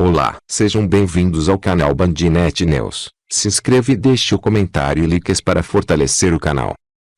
Olá, sejam bem-vindos ao canal Bandinet News. Se inscreva e deixe o comentário e likes para fortalecer o canal.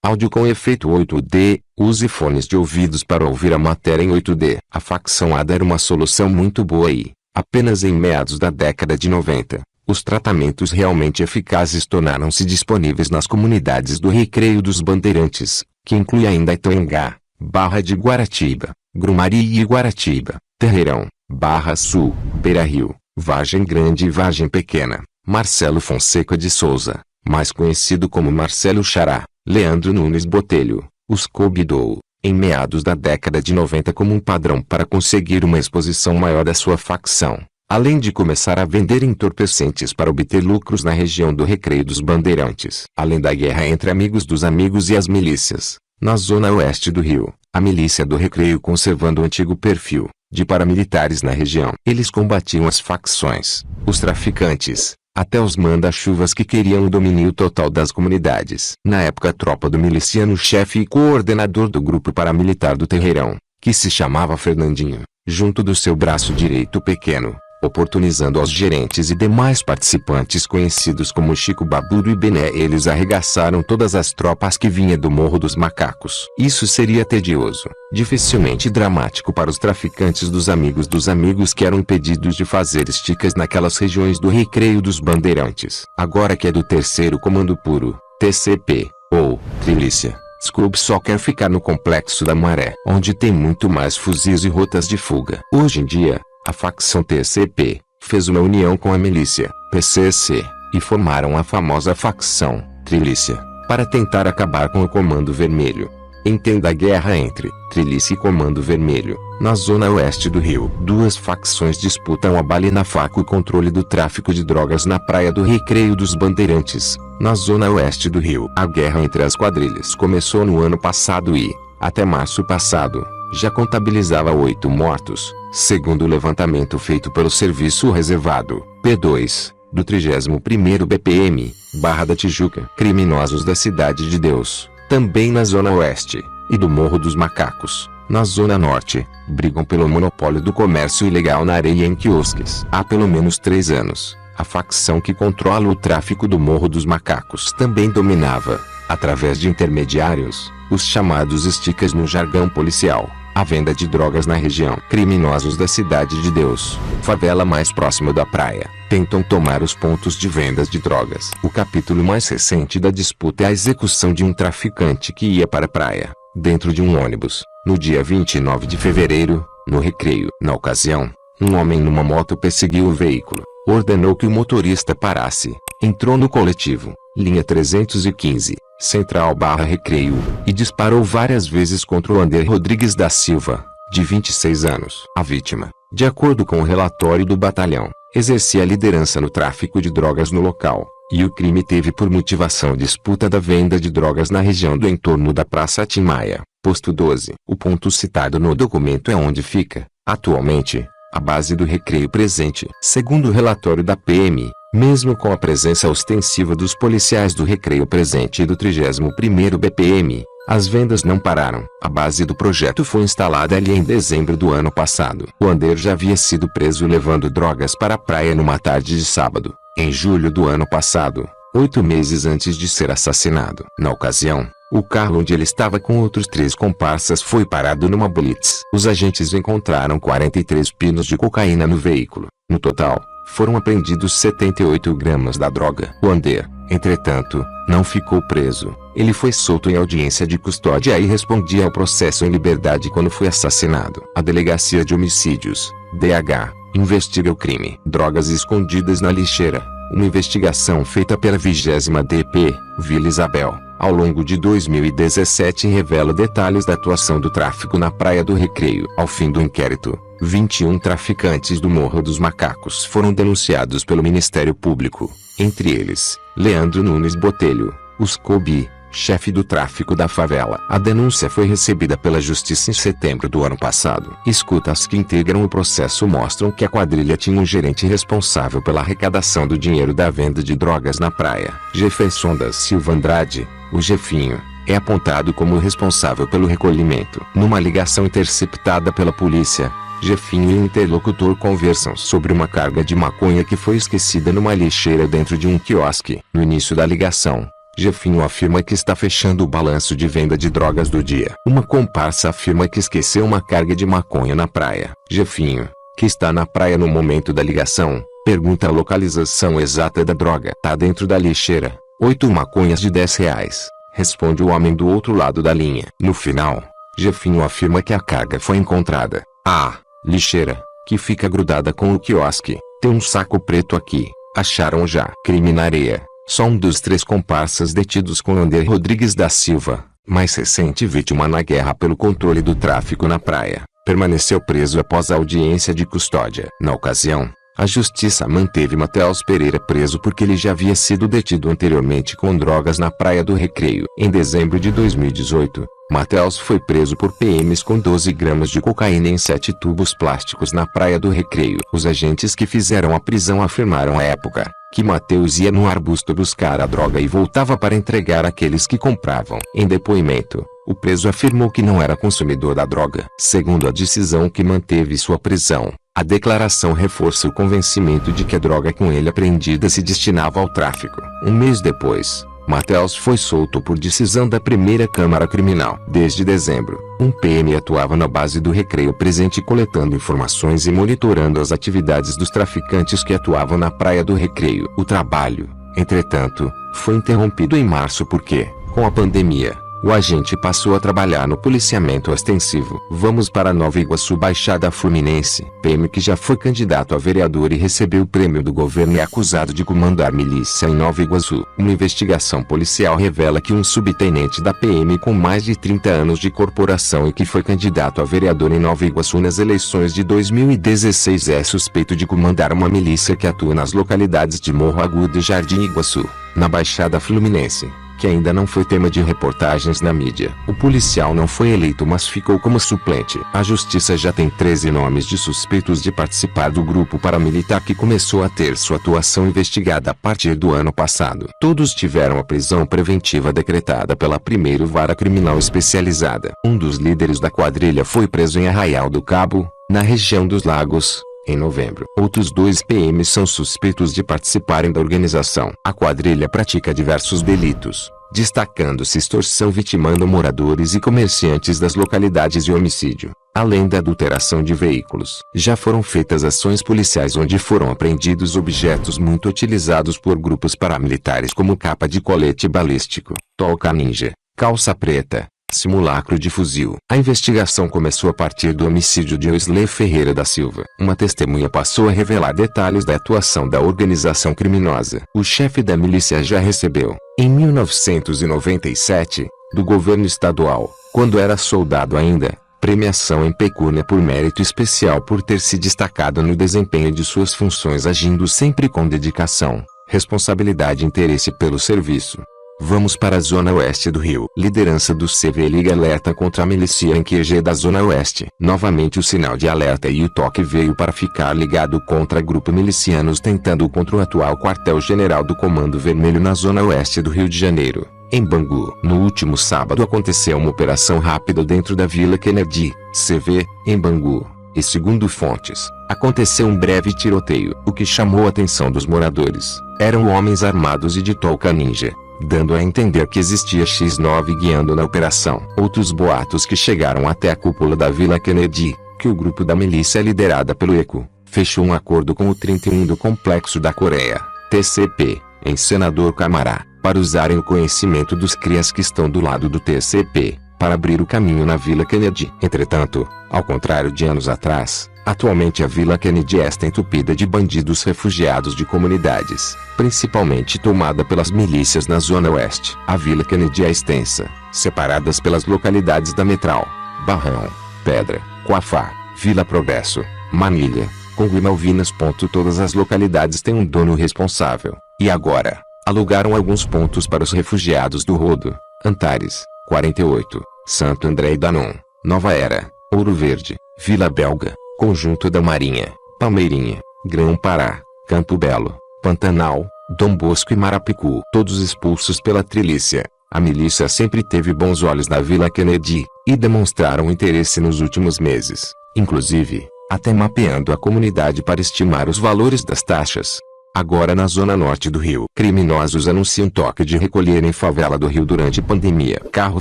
Áudio com efeito 8D, use fones de ouvidos para ouvir a matéria em 8D. A facção ADA era uma solução muito boa e, apenas em meados da década de 90, os tratamentos realmente eficazes tornaram-se disponíveis nas comunidades do Recreio dos Bandeirantes, que inclui ainda Itanhangá, Barra de Guaratiba, Grumari e Guaratiba, Terreirão, Barra Sul, Beira Rio, Vargem Grande e Vargem Pequena. Marcelo Fonseca de Souza, mais conhecido como Marcelo Xará, Leandro Nunes Botelho, os convidou, em meados da década de 90 como um padrão para conseguir uma exposição maior da sua facção, além de começar a vender entorpecentes para obter lucros na região do Recreio dos Bandeirantes. Além da guerra entre amigos dos amigos e as milícias, na zona oeste do Rio, a milícia do Recreio conservando o antigo perfil de paramilitares na região. Eles combatiam as facções, os traficantes, até os manda-chuvas que queriam o domínio total das comunidades. Na época a tropa do miliciano-chefe e coordenador do grupo paramilitar do Terreirão, que se chamava Fernandinho, junto do seu braço direito pequeno, oportunizando aos gerentes e demais participantes conhecidos como Chico Baburo e Bené, eles arregaçaram todas as tropas que vinha do Morro dos Macacos. Isso seria tedioso, dificilmente dramático para os traficantes dos amigos que eram impedidos de fazer esticas naquelas regiões do Recreio dos Bandeirantes. Agora que é do Terceiro Comando Puro, TCP, ou Trilícia, Scooby só quer ficar no Complexo da Maré, onde tem muito mais fuzis e rotas de fuga. Hoje em dia, a facção TCP fez uma união com a milícia, PCC, e formaram a famosa facção, Trilícia, para tentar acabar com o Comando Vermelho. Entenda a guerra entre Trilícia e Comando Vermelho. Na zona oeste do Rio, duas facções disputam a bala e na faca o controle do tráfico de drogas na praia do Recreio dos Bandeirantes. Na zona oeste do Rio, a guerra entre as quadrilhas começou no ano passado e, até março passado, já contabilizava 8 mortos, segundo o levantamento feito pelo Serviço Reservado, P2, do 31º BPM, Barra da Tijuca. Criminosos da Cidade de Deus, também na Zona Oeste, e do Morro dos Macacos, na Zona Norte, brigam pelo monopólio do comércio ilegal na areia em quiosques. Há pelo menos 3 anos, a facção que controla o tráfico do Morro dos Macacos também dominava, através de intermediários, os chamados esticas no jargão policial, a venda de drogas na região. Criminosos da Cidade de Deus, favela mais próxima da praia, tentam tomar os pontos de vendas de drogas. O capítulo mais recente da disputa é a execução de um traficante que ia para a praia, dentro de um ônibus, no dia 29 de fevereiro, no Recreio. Na ocasião, um homem numa moto perseguiu o veículo, ordenou que o motorista parasse, entrou no coletivo, linha 315, Central Barra Recreio, e disparou várias vezes contra o Ander Rodrigues da Silva, de 26 anos. A vítima, de acordo com o relatório do batalhão, exercia liderança no tráfico de drogas no local, e o crime teve por motivação disputa da venda de drogas na região do entorno da Praça Tim Maia, posto 12. O ponto citado no documento é onde fica, atualmente, a base do Recreio presente. Segundo o relatório da PM, mesmo com a presença ostensiva dos policiais do Recreio presente e do 31º BPM, as vendas não pararam. A base do projeto foi instalada ali em dezembro do ano passado. O Ander já havia sido preso levando drogas para a praia numa tarde de sábado, em julho do ano passado, 8 meses antes de ser assassinado. Na ocasião, o carro onde ele estava com outros 3 comparsas foi parado numa blitz. Os agentes encontraram 43 pinos de cocaína no veículo. No total, foram apreendidos 78 gramas da droga. O Ander, entretanto, não ficou preso. Ele foi solto em audiência de custódia e respondia ao processo em liberdade quando foi assassinado. A Delegacia de Homicídios, DH, investiga o crime. Drogas escondidas na lixeira. Uma investigação feita pela 20ª DP, Vila Isabel, ao longo de 2017 revela detalhes da atuação do tráfico na Praia do Recreio. Ao fim do inquérito, 21 traficantes do Morro dos Macacos foram denunciados pelo Ministério Público, entre eles, Leandro Nunes Botelho, o Scooby, chefe do tráfico da favela. A denúncia foi recebida pela Justiça em setembro do ano passado. Escutas que integram o processo mostram que a quadrilha tinha um gerente responsável pela arrecadação do dinheiro da venda de drogas na praia. Jefferson da Silva Andrade, o Jefinho, é apontado como responsável pelo recolhimento. Numa ligação interceptada pela polícia, Jefinho e o interlocutor conversam sobre uma carga de maconha que foi esquecida numa lixeira dentro de um quiosque. No início da ligação, Jefinho afirma que está fechando o balanço de venda de drogas do dia. Uma comparsa afirma que esqueceu uma carga de maconha na praia. Jefinho, que está na praia no momento da ligação, pergunta a localização exata da droga. Tá dentro da lixeira, 8 maconhas de R$ 10, responde o homem do outro lado da linha. No final, Jefinho afirma que a carga foi encontrada. A lixeira, que fica grudada com o quiosque, tem um saco preto aqui. Acharam já. Crime na areia. Só um dos 3 comparsas detidos com Ander Rodrigues da Silva, mais recente vítima na guerra pelo controle do tráfico na praia, permaneceu preso após a audiência de custódia. Na ocasião, a justiça manteve Matheus Pereira preso porque ele já havia sido detido anteriormente com drogas na Praia do Recreio. Em dezembro de 2018, Matheus foi preso por PMs com 12 gramas de cocaína em 7 tubos plásticos na Praia do Recreio. Os agentes que fizeram a prisão afirmaram à época que Matheus ia no arbusto buscar a droga e voltava para entregar àqueles que compravam. Em depoimento, o preso afirmou que não era consumidor da droga. Segundo a decisão que manteve sua prisão, a declaração reforça o convencimento de que a droga com ele apreendida se destinava ao tráfico. Um mês depois, Matheus foi solto por decisão da primeira Câmara Criminal. Desde dezembro, um PM atuava na base do Recreio presente coletando informações e monitorando as atividades dos traficantes que atuavam na Praia do Recreio. O trabalho, entretanto, foi interrompido em março porque, com a pandemia, o agente passou a trabalhar no policiamento ostensivo. Vamos para Nova Iguaçu, Baixada Fluminense. PM que já foi candidato a vereador e recebeu o prêmio do governo é acusado de comandar milícia em Nova Iguaçu. Uma investigação policial revela que um subtenente da PM com mais de 30 anos de corporação e que foi candidato a vereador em Nova Iguaçu nas eleições de 2016 é suspeito de comandar uma milícia que atua nas localidades de Morro Agudo e Jardim Iguaçu, na Baixada Fluminense, que ainda não foi tema de reportagens na mídia. O policial não foi eleito, mas ficou como suplente. A justiça já tem 13 nomes de suspeitos de participar do grupo paramilitar que começou a ter sua atuação investigada a partir do ano passado. Todos tiveram a prisão preventiva decretada pela primeira Vara Criminal Especializada. Um dos líderes da quadrilha foi preso em Arraial do Cabo, na região dos Lagos, em novembro. Outros 2 PMs são suspeitos de participarem da organização. A quadrilha pratica diversos delitos, destacando-se extorsão vitimando moradores e comerciantes das localidades e homicídio, além da adulteração de veículos. Já foram feitas ações policiais onde foram apreendidos objetos muito utilizados por grupos paramilitares como capa de colete balístico, touca ninja, calça preta, simulacro de fuzil. A investigação começou a partir do homicídio de Wesley Ferreira da Silva. Uma testemunha passou a revelar detalhes da atuação da organização criminosa. O chefe da milícia já recebeu, em 1997, do governo estadual, quando era soldado ainda, premiação em pecúnia por mérito especial por ter se destacado no desempenho de suas funções agindo sempre com dedicação, responsabilidade e interesse pelo serviço. Vamos para a Zona Oeste do Rio. Liderança do CV liga alerta contra a milícia em QG da Zona Oeste. Novamente o sinal de alerta e o toque veio para ficar ligado contra grupo milicianos tentando contra o atual quartel-general do Comando Vermelho na Zona Oeste do Rio de Janeiro, em Bangu. No último sábado aconteceu uma operação rápida dentro da Vila Kennedy, CV, em Bangu. E segundo fontes, aconteceu um breve tiroteio. O que chamou a atenção dos moradores eram homens armados e de touca ninja, dando a entender que existia X9 guiando na operação. Outros boatos que chegaram até a cúpula da Vila Kennedy, que o grupo da milícia liderada pelo ECO, fechou um acordo com o 31 do Complexo da Coreia, TCP, em Senador Camará, para usarem o conhecimento dos crias que estão do lado do TCP, para abrir o caminho na Vila Kennedy. Entretanto, ao contrário de anos atrás, atualmente a Vila Kennedy está entupida de bandidos refugiados de comunidades, principalmente tomada pelas milícias na Zona Oeste. A Vila Kennedy é extensa, separadas pelas localidades da Metral, Barrão, Pedra, Coafá, Vila Progresso, Manilha, Congo e Malvinas. Todas as localidades têm um dono responsável, e agora, alugaram alguns pontos para os refugiados do Rodo, Antares, 48, Santo André e Danon, Nova Era, Ouro Verde, Vila Belga, Conjunto da Marinha, Palmeirinha, Grão-Pará, Campo Belo, Pantanal, Dom Bosco e Marapicu. Todos expulsos pela trilícia. A milícia sempre teve bons olhos na Vila Kennedy, e demonstraram interesse nos últimos meses. Inclusive, até mapeando a comunidade para estimar os valores das taxas. Agora na zona norte do Rio, criminosos anunciam toque de recolher em favela do Rio durante pandemia. Carro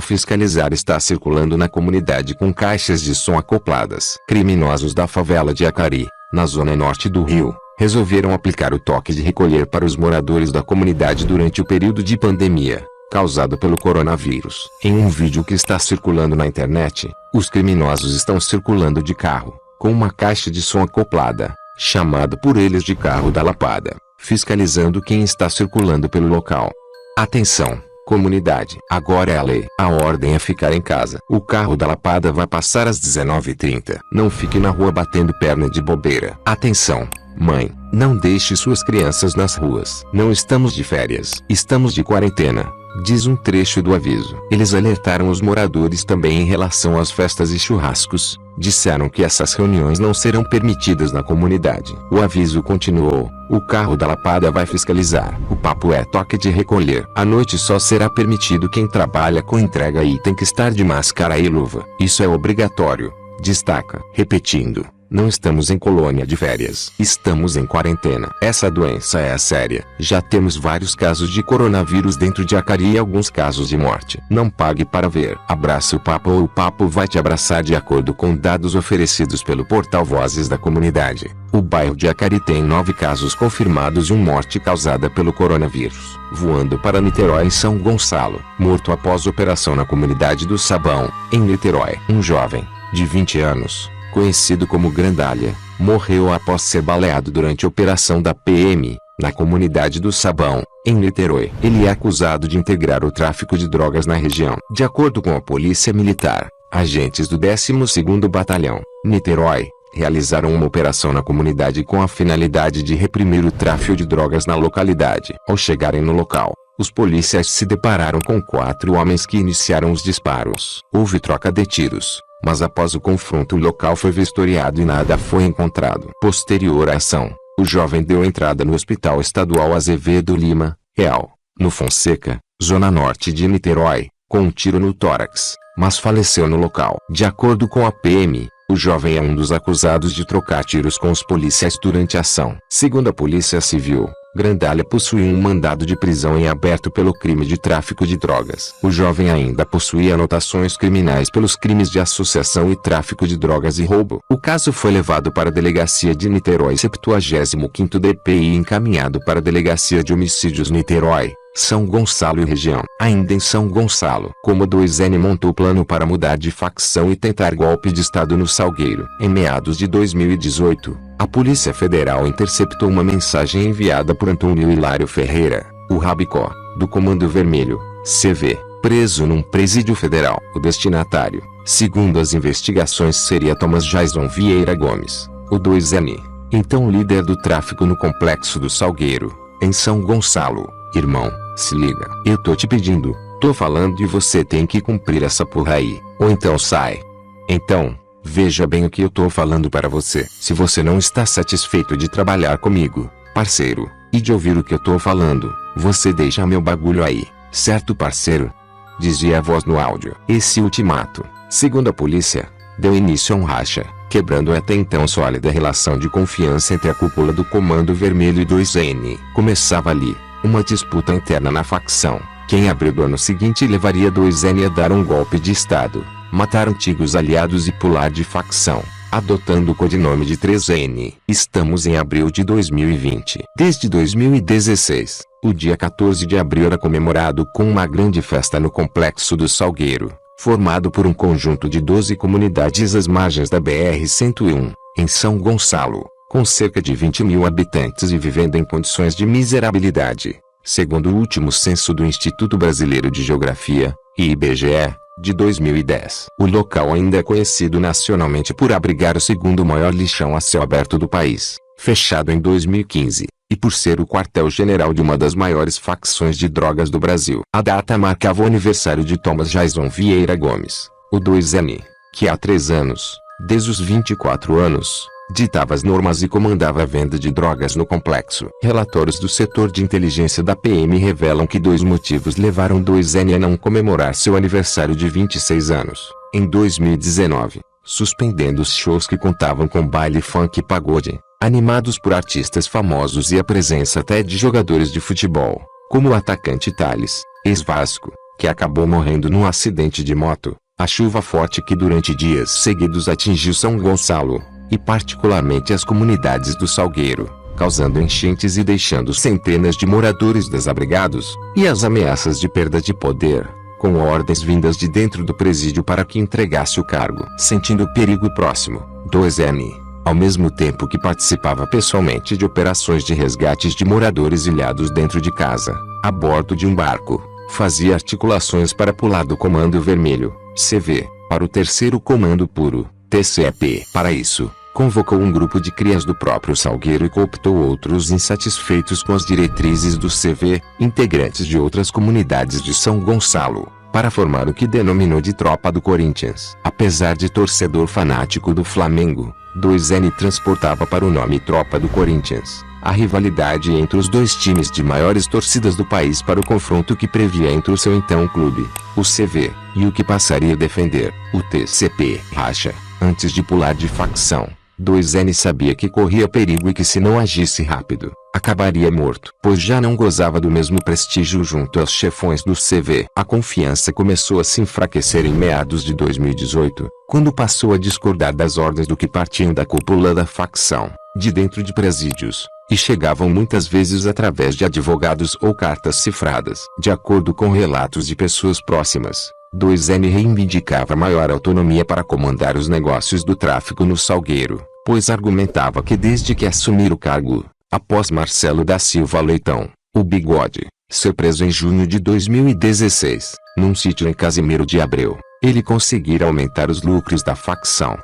fiscalizar está circulando na comunidade com caixas de som acopladas. Criminosos da favela de Acari, na zona norte do Rio, resolveram aplicar o toque de recolher para os moradores da comunidade durante o período de pandemia causado pelo coronavírus. Em um vídeo que está circulando na internet, os criminosos estão circulando de carro, com uma caixa de som acoplada, chamado por eles de carro da lapada, fiscalizando quem está circulando pelo local. Atenção, comunidade! Agora é a lei. A ordem é ficar em casa. O carro da lapada vai passar às 19h30. Não fique na rua batendo perna de bobeira. Atenção! Mãe, não deixe suas crianças nas ruas. Não estamos de férias. Estamos de quarentena, diz um trecho do aviso. Eles alertaram os moradores também em relação às festas e churrascos. Disseram que essas reuniões não serão permitidas na comunidade. O aviso continuou: o carro da lapada vai fiscalizar. O papo é toque de recolher. À noite só será permitido quem trabalha com entrega e tem que estar de máscara e luva. Isso é obrigatório, destaca. Repetindo, não estamos em colônia de férias. Estamos em quarentena. Essa doença é séria. Já temos vários casos de coronavírus dentro de Acari e alguns casos de morte. Não pague para ver. Abraça o papo ou o papo vai te abraçar. De acordo com dados oferecidos pelo portal Vozes da Comunidade, o bairro de Acari tem 9 casos confirmados e 1 morte causada pelo coronavírus. Voando para Niterói, em São Gonçalo, morto após operação na comunidade do Sabão, em Niterói. Um jovem, de 20 anos, conhecido como Grandalha, morreu após ser baleado durante a operação da PM, na comunidade do Sabão, em Niterói. Ele é acusado de integrar o tráfico de drogas na região. De acordo com a Polícia Militar, agentes do 12º Batalhão, Niterói, realizaram uma operação na comunidade com a finalidade de reprimir o tráfico de drogas na localidade. Ao chegarem no local, os policiais se depararam com 4 homens que iniciaram os disparos. Houve troca de tiros, mas após o confronto o local foi vistoriado e nada foi encontrado. Posterior à ação, o jovem deu entrada no Hospital Estadual Azevedo Lima, Real, no Fonseca, zona norte de Niterói, com um tiro no tórax, mas faleceu no local. De acordo com a PM, o jovem é um dos acusados de trocar tiros com os policiais durante a ação. Segundo a Polícia Civil, Grandalha possuía um mandado de prisão em aberto pelo crime de tráfico de drogas. O jovem ainda possuía anotações criminais pelos crimes de associação e tráfico de drogas e roubo. O caso foi levado para a Delegacia de Niterói 75º DPI e encaminhado para a Delegacia de Homicídios Niterói, São Gonçalo e região. Ainda em São Gonçalo, Coma 2N montou plano para mudar de facção e tentar golpe de estado no Salgueiro. Em meados de 2018, a Polícia Federal interceptou uma mensagem enviada por Antônio Hilário Ferreira, o Rabicó, do Comando Vermelho, CV, preso num presídio federal. O destinatário, segundo as investigações, seria Thomas Jason Vieira Gomes, o 2N, então líder do tráfico no complexo do Salgueiro, em São Gonçalo. Irmão, se liga. Eu tô te pedindo, tô falando e você tem que cumprir essa porra aí, ou então sai. Então, veja bem o que eu tô falando para você. Se você não está satisfeito de trabalhar comigo, parceiro, e de ouvir o que eu tô falando, você deixa meu bagulho aí, certo, parceiro? Dizia a voz no áudio. Esse ultimato, segundo a polícia, deu início a um racha, quebrando a até então sólida relação de confiança entre a cúpula do Comando Vermelho e 2N. Começava ali uma disputa interna na facção. Quem abriu do ano seguinte levaria 2N a dar um golpe de estado, matar antigos aliados e pular de facção, adotando o codinome de 3N. Estamos em abril de 2020. Desde 2016, o dia 14 de abril era comemorado com uma grande festa no Complexo do Salgueiro, formado por um conjunto de 12 comunidades às margens da BR-101, em São Gonçalo, com cerca de 20 mil habitantes e vivendo em condições de miserabilidade, segundo o último censo do Instituto Brasileiro de Geografia, IBGE, de 2010. O local ainda é conhecido nacionalmente por abrigar o segundo maior lixão a céu aberto do país, fechado em 2015, e por ser o quartel-general de uma das maiores facções de drogas do Brasil. A data marcava o aniversário de Thomas Jason Vieira Gomes, o 2N, que há 3 anos, desde os 24 anos, ditava as normas e comandava a venda de drogas no complexo. Relatórios do setor de inteligência da PM revelam que 2 motivos levaram 2N a não comemorar seu aniversário de 26 anos. Em 2019, suspendendo os shows que contavam com baile funk e pagode, animados por artistas famosos e a presença até de jogadores de futebol, como o atacante Thales, ex-Vasco, que acabou morrendo num acidente de moto. A chuva forte que durante dias seguidos atingiu São Gonçalo, e particularmente as comunidades do Salgueiro, causando enchentes e deixando centenas de moradores desabrigados, e as ameaças de perda de poder, com ordens vindas de dentro do presídio para que entregasse o cargo. Sentindo o perigo próximo, 2N, ao mesmo tempo que participava pessoalmente de operações de resgates de moradores ilhados dentro de casa, a bordo de um barco, fazia articulações para pular do Comando Vermelho, CV, para o Terceiro Comando Puro, TCP. Para isso, convocou um grupo de crias do próprio Salgueiro e cooptou outros insatisfeitos com as diretrizes do CV, integrantes de outras comunidades de São Gonçalo, para formar o que denominou de Tropa do Corinthians. Apesar de torcedor fanático do Flamengo, 2N transportava para o nome Tropa do Corinthians a rivalidade entre os dois times de maiores torcidas do país para o confronto que previa entre o seu então clube, o CV, e o que passaria a defender, o TCP. Racha, antes de pular de facção, 2N sabia que corria perigo e que se não agisse rápido, acabaria morto, pois já não gozava do mesmo prestígio junto aos chefões do CV. A confiança começou a se enfraquecer em meados de 2018, quando passou a discordar das ordens do que partiam da cúpula da facção, de dentro de presídios, e chegavam muitas vezes através de advogados ou cartas cifradas. De acordo com relatos de pessoas próximas, 2N reivindicava maior autonomia para comandar os negócios do tráfico no Salgueiro, pois argumentava que desde que assumir o cargo, após Marcelo da Silva Leitão, o Bigode, ser preso em junho de 2016, num sítio em Casimiro de Abreu, ele conseguira aumentar os lucros da facção.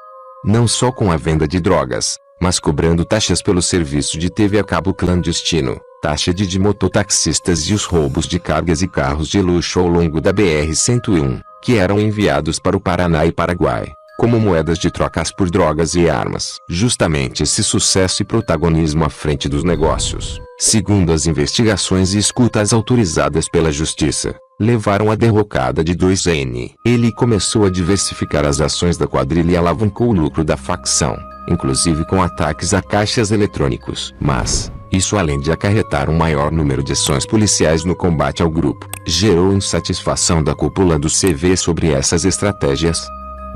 Não só com a venda de drogas, mas cobrando taxas pelo serviço de TV a cabo clandestino, taxa de mototaxistas e os roubos de cargas e carros de luxo ao longo da BR-101, que eram enviados para o Paraná e Paraguai, como moedas de trocas por drogas e armas. Justamente esse sucesso e protagonismo à frente dos negócios, segundo as investigações e escutas autorizadas pela Justiça, levaram à derrocada de 2N. Ele começou a diversificar as ações da quadrilha e alavancou o lucro da facção, inclusive com ataques a caixas eletrônicos. Mas, isso além de acarretar um maior número de ações policiais no combate ao grupo, gerou insatisfação da cúpula do CV sobre essas estratégias.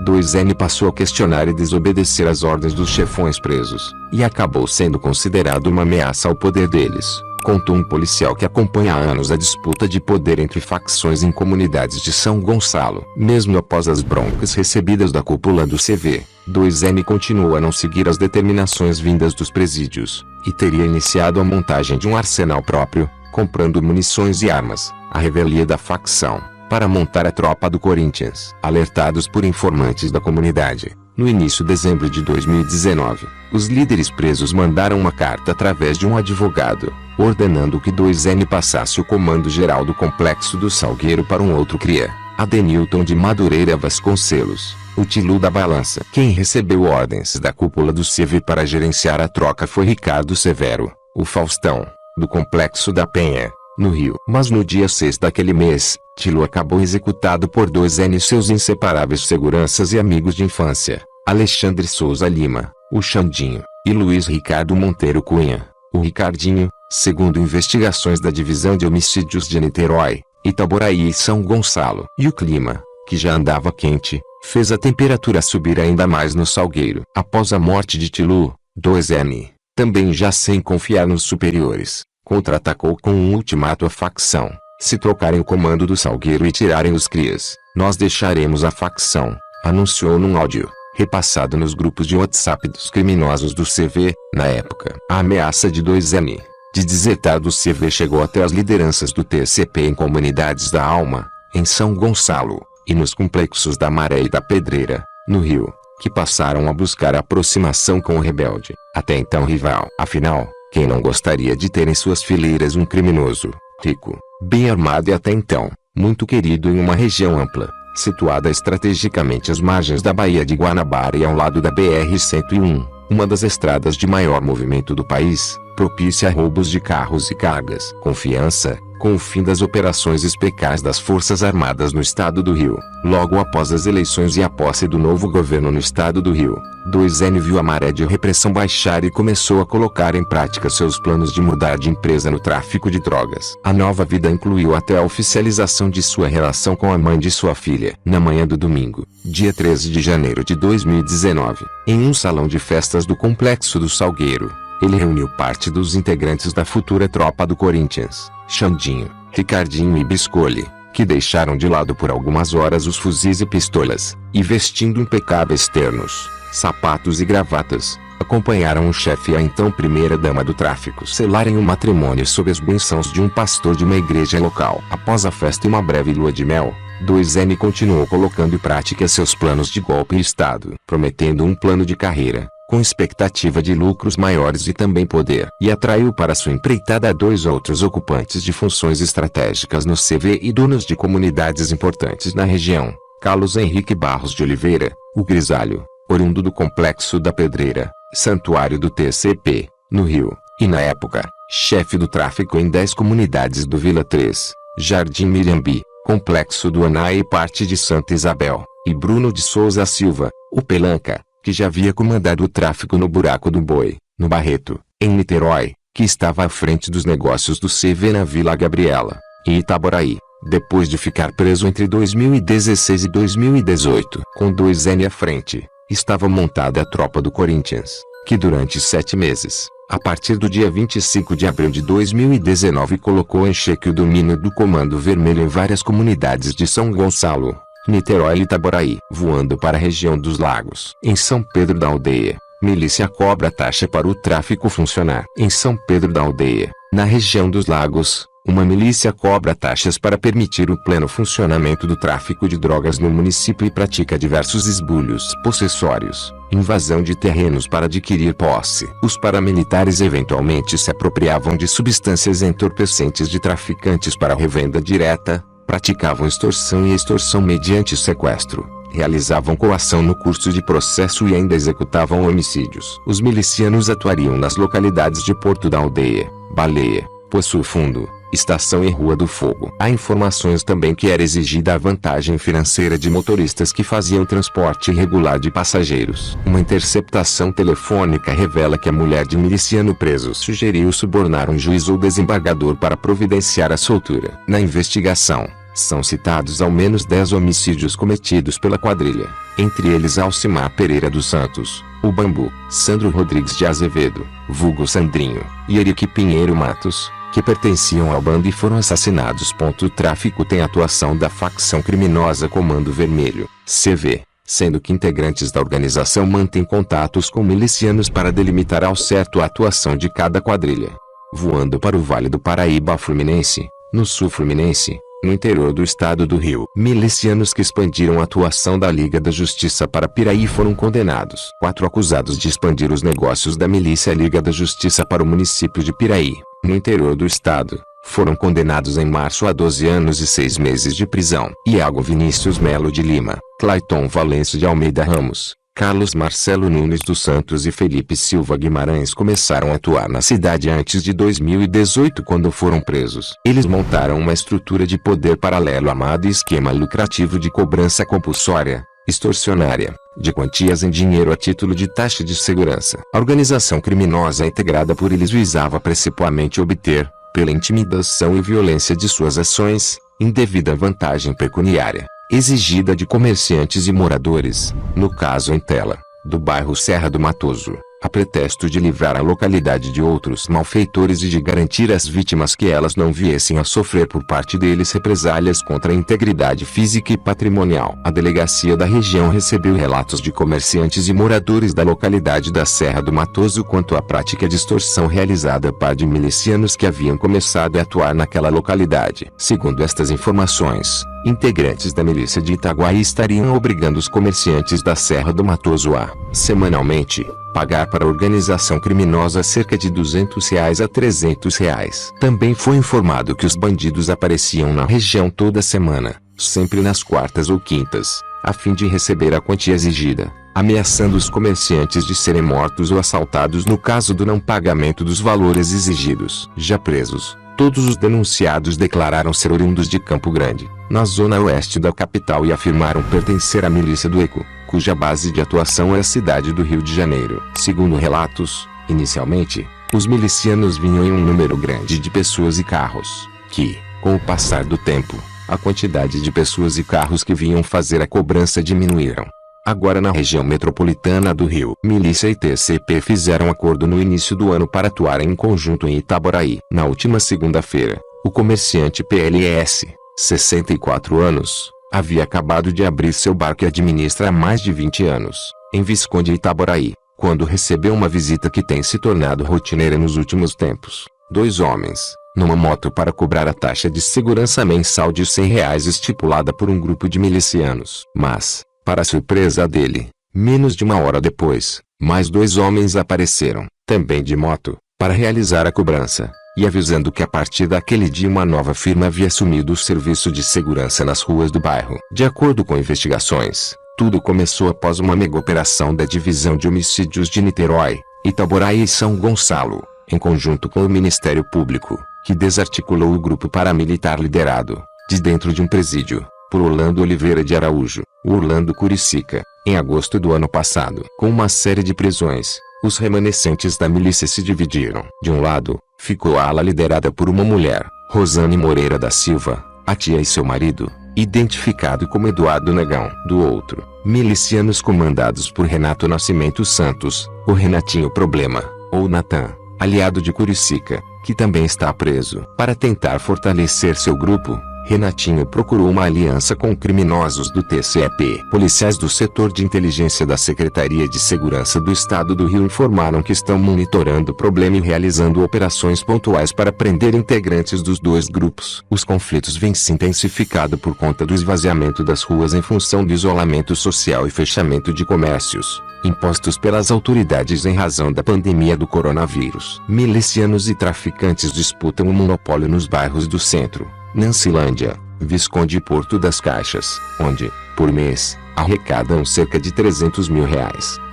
2N passou a questionar e desobedecer às ordens dos chefões presos, e acabou sendo considerado uma ameaça ao poder deles, contou um policial que acompanha há anos a disputa de poder entre facções em comunidades de São Gonçalo. Mesmo após as broncas recebidas da cúpula do CV, 2N continuou a não seguir as determinações vindas dos presídios, e teria iniciado a montagem de um arsenal próprio, comprando munições e armas, a revelia da facção, para montar a Tropa do Corinthians. Alertados por informantes da comunidade, no início de dezembro de 2019, os líderes presos mandaram uma carta através de um advogado, ordenando que 2N passasse o comando geral do complexo do Salgueiro para um outro cria, Adenilton de Madureira Vasconcelos, o Tilu da Balança. Quem recebeu ordens da cúpula do CV para gerenciar a troca foi Ricardo Severo, o Faustão, do Complexo da Penha, no Rio. Mas no dia 6 daquele mês, Tilu acabou executado por 2N e seus inseparáveis seguranças e amigos de infância, Alexandre Souza Lima, o Xandinho, e Luiz Ricardo Monteiro Cunha, o Ricardinho, segundo investigações da Divisão de Homicídios de Niterói, Itaboraí e São Gonçalo. E o clima, que já andava quente, fez a temperatura subir ainda mais no Salgueiro. Após a morte de Tilu, 2N, também já sem confiar nos superiores, contra-atacou com um ultimato à facção: se trocarem o comando do Salgueiro e tirarem os crias, nós deixaremos a facção, anunciou num áudio, repassado nos grupos de WhatsApp dos criminosos do CV. Na época, a ameaça de 2N, de desertar do CV chegou até as lideranças do TCP em comunidades da Alma, em São Gonçalo, e nos complexos da Maré e da Pedreira, no Rio, que passaram a buscar a aproximação com o rebelde, até então rival. Afinal, quem não gostaria de ter em suas fileiras um criminoso, rico, bem armado e até então, muito querido em uma região ampla, situada estrategicamente às margens da Baía de Guanabara e ao lado da BR-101, uma das estradas de maior movimento do país, propícia a roubos de carros e cargas. Confiança, Com o fim das operações especiais das Forças Armadas no estado do Rio, logo após as eleições e a posse do novo governo no estado do Rio, 2N viu a maré de repressão baixar e começou a colocar em prática seus planos de mudar de empresa no tráfico de drogas. A nova vida incluiu até a oficialização de sua relação com a mãe de sua filha. Na manhã do domingo, dia 13 de janeiro de 2019, em um salão de festas do Complexo do Salgueiro, ele reuniu parte dos integrantes da futura tropa do Corinthians, Xandinho, Ricardinho e Biscoli, que deixaram de lado por algumas horas os fuzis e pistolas, e vestindo impecáveis ternos, sapatos e gravatas, acompanharam o chefe e a então primeira-dama do tráfico selarem um matrimônio sob as bênçãos de um pastor de uma igreja local. Após a festa e uma breve lua de mel, 2N continuou colocando em prática seus planos de golpe de Estado, prometendo um plano de carreira, com expectativa de lucros maiores e também poder, e atraiu para sua empreitada 2 outros ocupantes de funções estratégicas no CV e donos de comunidades importantes na região, Carlos Henrique Barros de Oliveira, o Grisalho, oriundo do Complexo da Pedreira, santuário do TCP, no Rio, e na época, chefe do tráfico em 10 comunidades do Vila 3, Jardim Mirambi, Complexo do Aná e parte de Santa Isabel, e Bruno de Souza Silva, o Pelanca, que já havia comandado o tráfico no Buraco do Boi, no Barreto, em Niterói, que estava à frente dos negócios do CV na Vila Gabriela, e Itaboraí, depois de ficar preso entre 2016 e 2018. Com 2N à frente, estava montada a tropa do Corinthians, que durante 7 meses, a partir do dia 25 de abril de 2019 colocou em xeque o domínio do Comando Vermelho em várias comunidades de São Gonçalo, Niterói e Itaboraí. Voando para a região dos Lagos. Em São Pedro da Aldeia, milícia cobra taxa para o tráfico funcionar. Em São Pedro da Aldeia, na região dos Lagos, uma milícia cobra taxas para permitir o pleno funcionamento do tráfico de drogas no município e pratica diversos esbulhos possessórios, invasão de terrenos para adquirir posse. Os paramilitares eventualmente se apropriavam de substâncias entorpecentes de traficantes para revenda direta, praticavam extorsão e extorsão mediante sequestro, realizavam coação no curso de processo e ainda executavam homicídios. Os milicianos atuariam nas localidades de Porto da Aldeia, Baleia, Poço Fundo, Estação e Rua do Fogo. Há informações também que era exigida a vantagem financeira de motoristas que faziam transporte irregular de passageiros. Uma interceptação telefônica revela que a mulher de miliciano preso sugeriu subornar um juiz ou desembargador para providenciar a soltura. Na investigação, são citados ao menos 10 homicídios cometidos pela quadrilha, entre eles Alcimar Pereira dos Santos, o Bambu, Sandro Rodrigues de Azevedo, vulgo Sandrinho, e Eric Pinheiro Matos, que pertenciam ao bando e foram assassinados. O tráfico tem atuação da facção criminosa Comando Vermelho, CV, sendo que integrantes da organização mantêm contatos com milicianos para delimitar ao certo a atuação de cada quadrilha. Voando para o Vale do Paraíba Fluminense, no sul fluminense, no interior do estado do Rio, milicianos que expandiram a atuação da Liga da Justiça para Piraí foram condenados. 4 acusados de expandir os negócios da milícia Liga da Justiça para o município de Piraí, no interior do estado, foram condenados em março a 12 anos e 6 meses de prisão. Iago Vinícius Melo de Lima, Clayton Valêncio de Almeida Ramos, Carlos Marcelo Nunes dos Santos e Felipe Silva Guimarães começaram a atuar na cidade antes de 2018 quando foram presos. Eles montaram uma estrutura de poder paralelo amado esquema lucrativo de cobrança compulsória, extorsionária, de quantias em dinheiro a título de taxa de segurança. A organização criminosa integrada por eles visava principalmente obter, pela intimidação e violência de suas ações, indevida vantagem pecuniária, exigida de comerciantes e moradores, no caso em tela, do bairro Serra do Matoso, a pretexto de livrar a localidade de outros malfeitores e de garantir às vítimas que elas não viessem a sofrer por parte deles represálias contra a integridade física e patrimonial. A delegacia da região recebeu relatos de comerciantes e moradores da localidade da Serra do Matoso quanto à prática de extorsão realizada por de milicianos que haviam começado a atuar naquela localidade. Segundo estas informações, integrantes da milícia de Itaguaí estariam obrigando os comerciantes da Serra do Matoso a, semanalmente, pagar para a organização criminosa cerca de R$200 a R$300. Também foi informado que os bandidos apareciam na região toda semana, sempre nas quartas ou quintas, a fim de receber a quantia exigida, ameaçando os comerciantes de serem mortos ou assaltados no caso do não pagamento dos valores exigidos. Já presos, Todos os denunciados declararam ser oriundos de Campo Grande, na zona oeste da capital, e afirmaram pertencer à milícia do ECO, cuja base de atuação é a cidade do Rio de Janeiro. Segundo relatos, inicialmente, os milicianos vinham em um número grande de pessoas e carros, que, com o passar do tempo, a quantidade de pessoas e carros que vinham fazer a cobrança diminuíram. Agora, na região metropolitana do Rio, milícia e TCP fizeram acordo no início do ano para atuarem em conjunto em Itaboraí. Na última segunda-feira, o comerciante PLS, 64 anos, havia acabado de abrir seu bar que administra há mais de 20 anos, em Visconde Itaboraí, quando recebeu uma visita que tem se tornado rotineira nos últimos tempos. Dois homens, numa moto, para cobrar a taxa de segurança mensal de R$100 estipulada por um grupo de milicianos. Mas, para a surpresa dele, menos de uma hora depois, mais dois homens apareceram, também de moto, para realizar a cobrança, e avisando que a partir daquele dia uma nova firma havia assumido o serviço de segurança nas ruas do bairro. De acordo com investigações, tudo começou após uma mega operação da Divisão de Homicídios de Niterói, Itaboraí e São Gonçalo, em conjunto com o Ministério Público, que desarticulou o grupo paramilitar liderado, de dentro de um presídio, por Orlando Oliveira de Araújo, o Orlando Curicica, em agosto do ano passado. Com uma série de prisões, os remanescentes da milícia se dividiram. De um lado, ficou a ala liderada por uma mulher, Rosane Moreira da Silva, a tia, e seu marido, identificado como Eduardo Negão. Do outro, milicianos comandados por Renato Nascimento Santos, o Renatinho Problema, ou Natan, aliado de Curicica, que também está preso. Para tentar fortalecer seu grupo, Renatinho procurou uma aliança com criminosos do TCP. Policiais do setor de inteligência da Secretaria de Segurança do Estado do Rio informaram que estão monitorando o problema e realizando operações pontuais para prender integrantes dos dois grupos. Os conflitos vêm se intensificando por conta do esvaziamento das ruas em função do isolamento social e fechamento de comércios, impostos pelas autoridades em razão da pandemia do coronavírus. Milicianos e traficantes disputam o monopólio nos bairros do centro, Nancilândia, Visconde e Porto das Caixas, onde, por mês, arrecadam cerca de R$300 mil,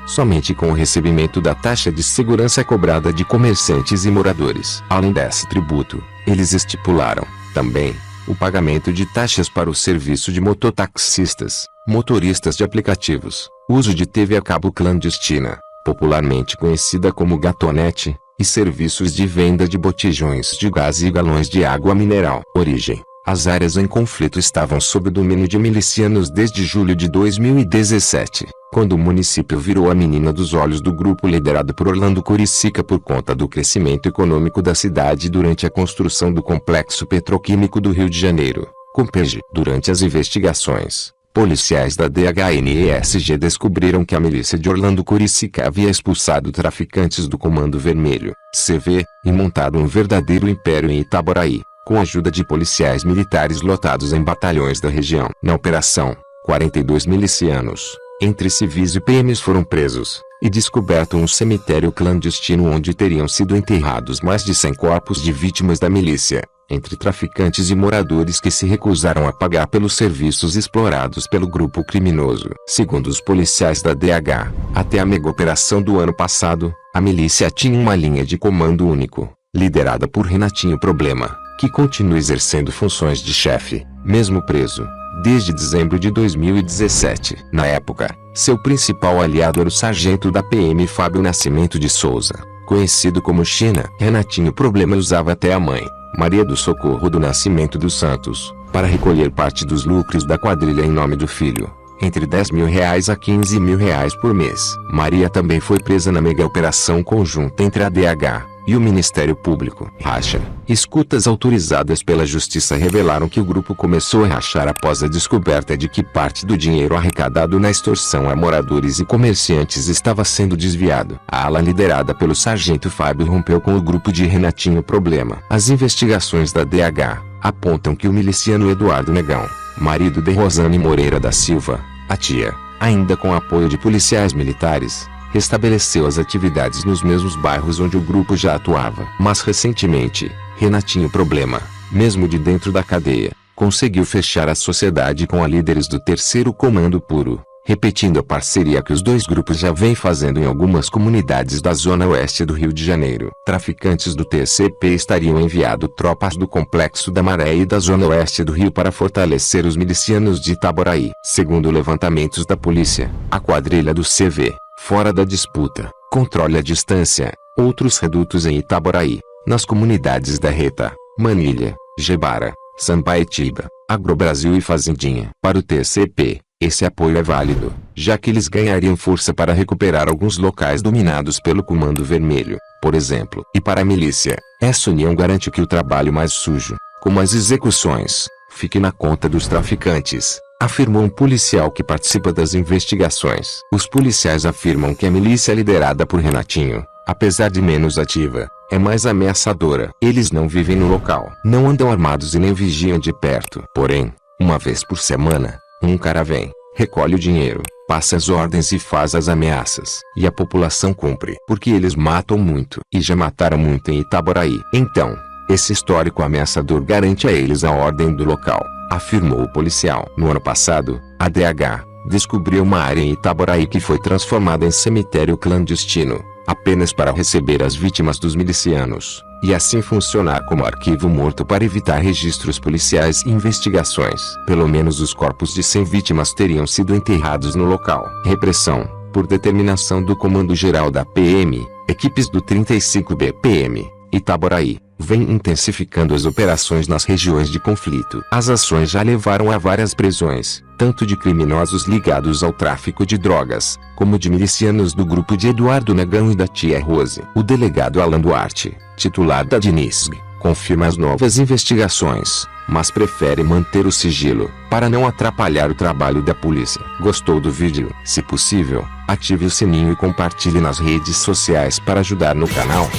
somente com o recebimento da taxa de segurança cobrada de comerciantes e moradores. Além desse tributo, eles estipularam, também, o pagamento de taxas para o serviço de mototaxistas, motoristas de aplicativos, uso de TV a cabo clandestina, popularmente conhecida como gatonete, e serviços de venda de botijões de gás e galões de água mineral. Origem: as áreas em conflito estavam sob o domínio de milicianos desde julho de 2017, quando o município virou a menina dos olhos do grupo liderado por Orlando Curicica por conta do crescimento econômico da cidade durante a construção do Complexo Petroquímico do Rio de Janeiro, Compeg. Durante as investigações, policiais da DHNESG descobriram que a milícia de Orlando Curicica havia expulsado traficantes do Comando Vermelho, CV, e montado um verdadeiro império em Itaboraí, com a ajuda de policiais militares lotados em batalhões da região. Na operação, 42 milicianos, entre civis e PMs, foram presos, e descoberto um cemitério clandestino onde teriam sido enterrados mais de 100 corpos de vítimas da milícia, entre traficantes e moradores que se recusaram a pagar pelos serviços explorados pelo grupo criminoso. Segundo os policiais da DH, até a mega-operação do ano passado, a milícia tinha uma linha de comando único, liderada por Renatinho Problema, que continua exercendo funções de chefe, mesmo preso, desde dezembro de 2017. Na época, seu principal aliado era o sargento da PM Fábio Nascimento de Souza, conhecido como China. Renatinho Problema usava até a mãe, Maria do Socorro do Nascimento dos Santos, para recolher parte dos lucros da quadrilha em nome do filho, entre R$10 mil a R$15 mil por mês. Maria também foi presa na mega-operação conjunta entre a DH e o Ministério Público. Racha. Escutas autorizadas pela Justiça revelaram que o grupo começou a rachar após a descoberta de que parte do dinheiro arrecadado na extorsão a moradores e comerciantes estava sendo desviado. A ala liderada pelo sargento Fábio rompeu com o grupo de Renatinho Problema. As investigações da DH apontam que o miliciano Eduardo Negão, marido de Rosane Moreira da Silva, a tia, ainda com apoio de policiais militares, restabeleceu as atividades nos mesmos bairros onde o grupo já atuava. Mas recentemente, Renatinho Problema, mesmo de dentro da cadeia, conseguiu fechar a sociedade com a líderes do Terceiro Comando Puro, repetindo a parceria que os dois grupos já vêm fazendo em algumas comunidades da zona oeste do Rio de Janeiro. Traficantes do TCP estariam enviando tropas do Complexo da Maré e da zona oeste do Rio para fortalecer os milicianos de Itaboraí. Segundo levantamentos da polícia, a quadrilha do CV, fora da disputa, controla a distância, outros redutos em Itaboraí, nas comunidades da Reta, Manilha, Gebara, Sambaetiba, Agrobrasil e Fazendinha. Para o TCP, esse apoio é válido, já que eles ganhariam força para recuperar alguns locais dominados pelo Comando Vermelho, por exemplo. E para a milícia, essa união garante que o trabalho mais sujo, como as execuções, fique na conta dos traficantes, afirmou um policial que participa das investigações. Os policiais afirmam que a milícia liderada por Renatinho, apesar de menos ativa, é mais ameaçadora. Eles não vivem no local, não andam armados e nem vigiam de perto. Porém, uma vez por semana, um cara vem, recolhe o dinheiro, passa as ordens e faz as ameaças. E a população cumpre, porque eles matam muito, e já mataram muito em Itaboraí. Então, esse histórico ameaçador garante a eles a ordem do local, afirmou o policial. No ano passado, a DH descobriu uma área em Itaboraí que foi transformada em cemitério clandestino, apenas para receber as vítimas dos milicianos, e assim funcionar como arquivo morto para evitar registros policiais e investigações. Pelo menos os corpos de 100 vítimas teriam sido enterrados no local. Repressão, por determinação do Comando-Geral da PM, equipes do 35 BPM, Itaboraí, vem intensificando as operações nas regiões de conflito. As ações já levaram a várias prisões, tanto de criminosos ligados ao tráfico de drogas, como de milicianos do grupo de Eduardo Negão e da tia Rose. O delegado Alan Duarte, titular da DINISG, confirma as novas investigações, mas prefere manter o sigilo, para não atrapalhar o trabalho da polícia. Gostou do vídeo? Se possível, ative o sininho e compartilhe nas redes sociais para ajudar no canal.